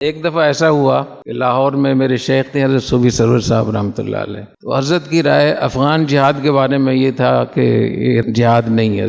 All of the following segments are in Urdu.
ایک دفعہ ایسا ہوا کہ لاہور میں میرے شیخ تھے حضرت صوفی سرور صاحب رحمۃ اللہ علیہ، تو حضرت کی رائے افغان جہاد کے بارے میں یہ تھا کہ یہ جہاد نہیں ہے۔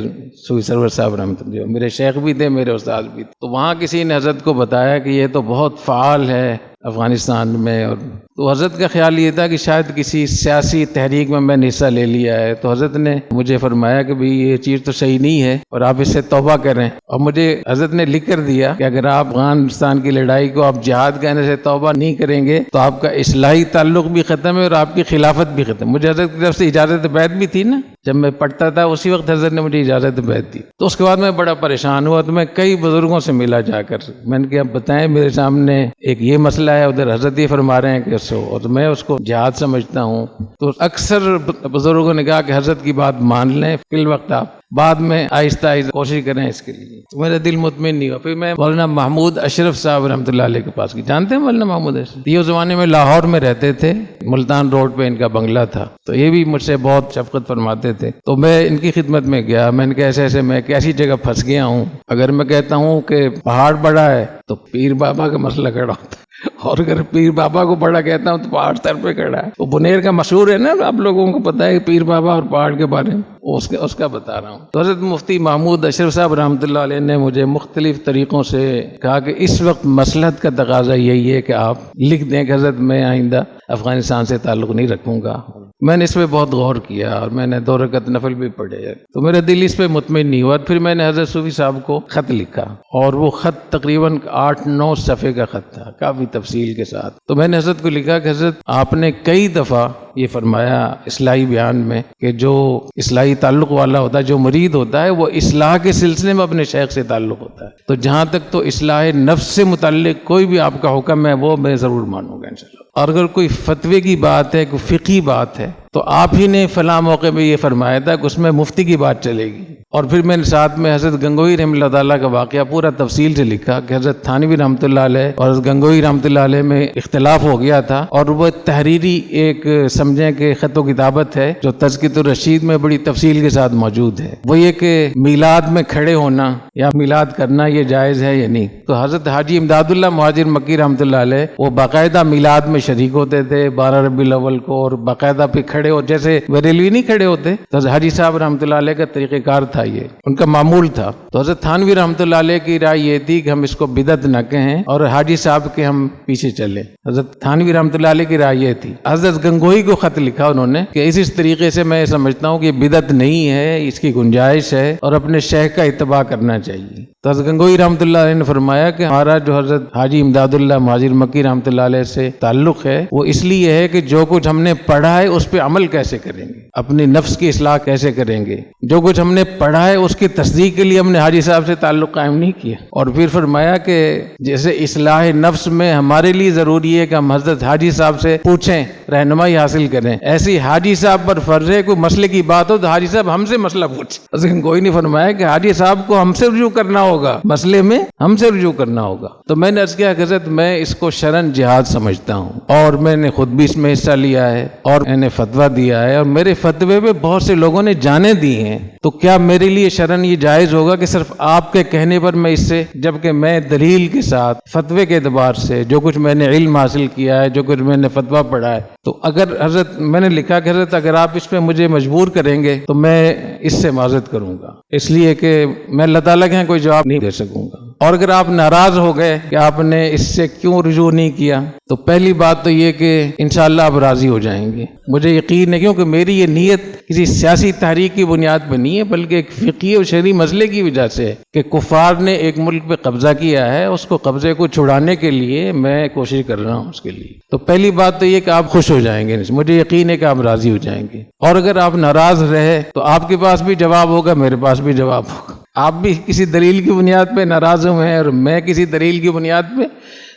صوفی سرور صاحب رحمۃ اللہ علیہ میرے شیخ بھی تھے، میرے استاد بھی تھے، تو وہاں کسی نے حضرت کو بتایا کہ یہ تو بہت فعال ہے افغانستان میں، اور تو حضرت کا خیال یہ تھا کہ شاید کسی سیاسی تحریک میں نے حصہ لے لیا ہے، تو حضرت نے مجھے فرمایا کہ بھئی یہ چیز تو صحیح نہیں ہے اور آپ اس سے توبہ کریں، اور مجھے حضرت نے لکھ کر دیا کہ اگر آپ افغانستان کی لڑائی کو آپ جہاد کہنے سے توبہ نہیں کریں گے تو آپ کا اصلاحی تعلق بھی ختم ہے اور آپ کی خلافت بھی ختم۔ مجھے حضرت کی طرف سے اجازت بیعت بھی تھی نا، جب میں پڑھتا تھا اسی وقت حضرت نے مجھے اجازت بیعت دی، تو اس کے بعد میں بڑا پریشان ہوا، تو میں کئی بزرگوں سے ملا جا کر، میں نے کہا بتائیں میرے سامنے ایک یہ مسئلہ ہے، ادھر حضرت یہ فرما رہے ہیں کہ اور میں اس کو جہاد سمجھتا ہوں، تو اکثر بزرگوں نے کہا کہ حضرت کی بات مان لیں، فی الوقت آپ بعد میں آہستہ آہستہ کوشش کریں اس کے لیے، تو میرا دل مطمئن نہیں ہوا۔ پھر میں مولانا محمود اشرف صاحب رحمۃ اللہ علیہ کے پاس گئی، جانتے ہیں مولانا محمود اشرف؟ یہ زمانے میں لاہور میں رہتے تھے، ملتان روڈ پہ ان کا بنگلہ تھا، تو یہ بھی مجھ سے بہت شفقت فرماتے تھے، تو میں ان کی خدمت میں گیا، میں نے کہا ایسے ایسے میں ایک ایسی جگہ پھنس گیا ہوں، اگر میں کہتا ہوں کہ پہاڑ بڑا ہے تو پیر بابا کا مسئلہ کھڑا ہوتا ہے، اور اگر پیر بابا کو بڑا کہتا ہوں تو پہاڑ سر پہ کھڑا ہے۔ وہ بنیر کا مشہور ہے نا، آپ لوگوں کو پتہ ہے پیر بابا اور پہاڑ کے بارے میں، اس کا بتا رہا ہوں۔ تو حضرت مفتی محمود اشرف صاحب رحمۃ اللہ علیہ نے مجھے مختلف طریقوں سے کہا کہ اس وقت مصلحت کا تقاضا یہی ہے کہ آپ لکھ دیں کہ حضرت میں آئندہ افغانستان سے تعلق نہیں رکھوں گا۔ میں نے اس پہ بہت غور کیا اور میں نے 2 رکعت نفل بھی پڑھے، تو میرا دل اس پہ مطمئن نہیں ہوا۔ پھر میں نے حضرت صوفی صاحب کو خط لکھا، اور وہ خط تقریباً 8-9 صفحے کا خط تھا، کافی تفصیل کے ساتھ۔ تو میں نے حضرت کو لکھا کہ حضرت آپ نے کئی دفعہ یہ فرمایا اصلاحی بیان میں کہ جو اصلاحی تعلق والا ہوتا ہے، جو مرید ہوتا ہے، وہ اصلاح کے سلسلے میں اپنے شیخ سے تعلق ہوتا ہے، تو جہاں تک تو اصلاح نفس سے متعلق کوئی بھی آپ کا حکم ہے وہ میں ضرور مانوں گا انشاءاللہ، اور اگر کوئی فتوے کی بات ہے، کوئی فقہی بات ہے، تو آپ ہی نے فلاں موقع میں یہ فرمایا تھا کہ اس میں مفتی کی بات چلے گی۔ اور پھر میں نے ساتھ میں حضرت گنگوئی رحمۃ اللہ تعالیٰ کا واقعہ پورا تفصیل سے لکھا کہ حضرت تھانوی رحمۃ اللہ علیہ اور حضرت گنگوئی رحمۃ اللہ علیہ میں اختلاف ہو گیا تھا، اور وہ تحریری ایک سمجھیں کہ خط و کتابت ہے جو تذکرۃ الرشید میں بڑی تفصیل کے ساتھ موجود ہے، وہ یہ کہ میلاد میں کھڑے ہونا یا میلاد کرنا یہ جائز ہے یا نہیں۔ تو حضرت حاجی امداد اللہ مہاجر مکی رحمۃ اللہ علیہ وہ باقاعدہ میلاد میں شریک ہوتے تھے 12 ربیع الاول کو، اور باقاعدہ پہ کھڑے ہو، جیسے بریلوی نہیں کھڑے ہوتے، تو حاجی صاحب رحمۃ اللہ علیہ کا طریقہ کار تھا، یہ ان کا معمول تھا۔ تو حضرت تھانوی رحمۃ اللہ علیہ کی رائے یہ تھی کہ ہم اس کو بدعت نہ کہیں اور حاجی صاحب کے ہم پیچھے چلیں، حضرت تھانوی رحمۃ اللہ علیہ کی رائے یہ تھی۔ حضرت گنگوئی کو خط لکھا انہوں نے کہ اس طریقے سے میں سمجھتا ہوں کہ یہ بدعت نہیں ہے، اس کی گنجائش ہے اور اپنے شیخ کا اتباع کرنا چاہیے۔ تو حضرت گنگوئی رحمۃ اللہ علیہ نے فرمایا کہ ہمارا جو حضرت حاجی امداد اللہ مہاجر مکی رحمۃ اللہ علیہ سے تعلق ہے وہ اس لیے ہے کہ جو کچھ ہم نے پڑھا ہے اس پہ عمل کیسے کریں گے، اپنی نفس کی اصلاح کیسے کریں گے، جو کچھ ہم نے پڑھا ہے اس کی تصدیق کے لیے ہم نے حاجی صاحب سے تعلق قائم نہیں کیا۔ اور پھر فرمایا کہ جیسے اصلاح نفس میں ہمارے لیے ضروری ہے کہ ہم حضرت حاجی صاحب سے پوچھیں، رہنمائی حاصل کریں، ایسی حاجی صاحب پر فرض ہے کوئی مسئلے کی بات ہو تو حاجی صاحب ہم سے مسئلہ پوچھیں۔ حضرت کوئی نہیں فرمایا کہ حاجی صاحب کو ہم سے رجوع کرنا ہوگا، مسئلے میں ہم سے رجوع کرنا ہوگا۔ تو میں نے عرض کیا کہ حضرت میں اس کو شرعاً جہاد سمجھتا ہوں، اور میں نے خود بھی اس میں حصہ لیا ہے اور میں نے فتویٰ دیا ہے، اور میرے فتوے پہ بہت سے لوگوں نے جانیں دی ہیں، تو کیا میرے لیے شرعاً یہ جائز ہوگا کہ صرف آپ کے کہنے پر میں اس سے، جبکہ میں دلیل کے ساتھ فتوے کے اعتبار سے جو کچھ میں نے علم حاصل کیا ہے، جو کچھ میں نے فتویٰ پڑھا ہے، تو اگر حضرت میں نے لکھا کہ حضرت اگر آپ اس پہ مجھے مجبور کریں گے تو میں اس سے معذرت کروں گا، اس لیے کہ میں اللہ تعالیٰ کے یہاں کوئی جواب نہیں دے سکوں گا، اور اگر آپ ناراض ہو گئے کہ آپ نے اس سے کیوں رجوع نہیں کیا، تو پہلی بات تو یہ کہ انشاءاللہ آپ راضی ہو جائیں گے، مجھے یقین ہے، کیونکہ میری یہ نیت کسی سیاسی تحریک کی بنیاد پہ نہیں ہے، بلکہ ایک فقہی اور شرعی مسئلے کی وجہ سے ہے کہ کفار نے ایک ملک پہ قبضہ کیا ہے، اس کو قبضے کو چھڑانے کے لیے میں کوشش کر رہا ہوں اس کے لیے۔ تو پہلی بات تو یہ کہ آپ خوش ہو جائیں گے، مجھے یقین ہے کہ آپ راضی ہو جائیں گے، اور اگر آپ ناراض رہے تو آپ کے پاس بھی جواب ہوگا، میرے پاس بھی جواب ہوگا، آپ بھی کسی دلیل کی بنیاد پہ ناراض ہوئے ہیں اور میں کسی دلیل کی بنیاد پہ،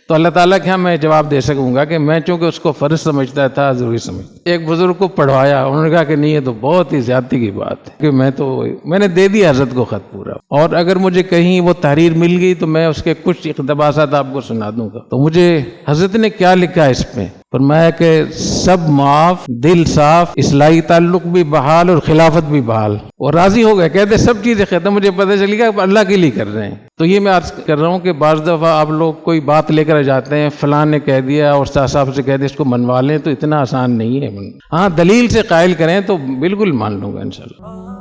تو اللہ تعالیٰ کے ہاں میں جواب دے سکوں گا کہ میں چونکہ اس کو فرض سمجھتا تھا، ضروری سمجھتا۔ ایک بزرگ کو پڑھوایا، انہوں نے کہا کہ نہیں یہ تو بہت ہی زیادتی کی بات ہے، کہ میں نے دے دیا حضرت کو خط پورا، اور اگر مجھے کہیں وہ تحریر مل گئی تو میں اس کے کچھ اقتباسات آپ کو سنا دوں گا۔ تو مجھے حضرت نے کیا لکھا ہے اس پہ فرمایا کہ سب معاف، دل صاف، اصلاحی تعلق بھی بحال اور خلافت بھی بحال. اور راضی ہو گئے، کہتے سب چیزیں ختم. مجھے پتہ چلی کہ اللہ کے لیے کر رہے ہیں. تو یہ میں عرض کر رہا ہوں کہ بعض دفعہ آپ لوگ کوئی بات لے کر جاتے ہیں، فلاں نے کہہ دیا اور استاد صاحب سے کہہ دیا اس کو منوا لیں، تو اتنا آسان نہیں ہے. ہاں دلیل سے قائل کریں تو بالکل مان لوں گا انشاءاللہ.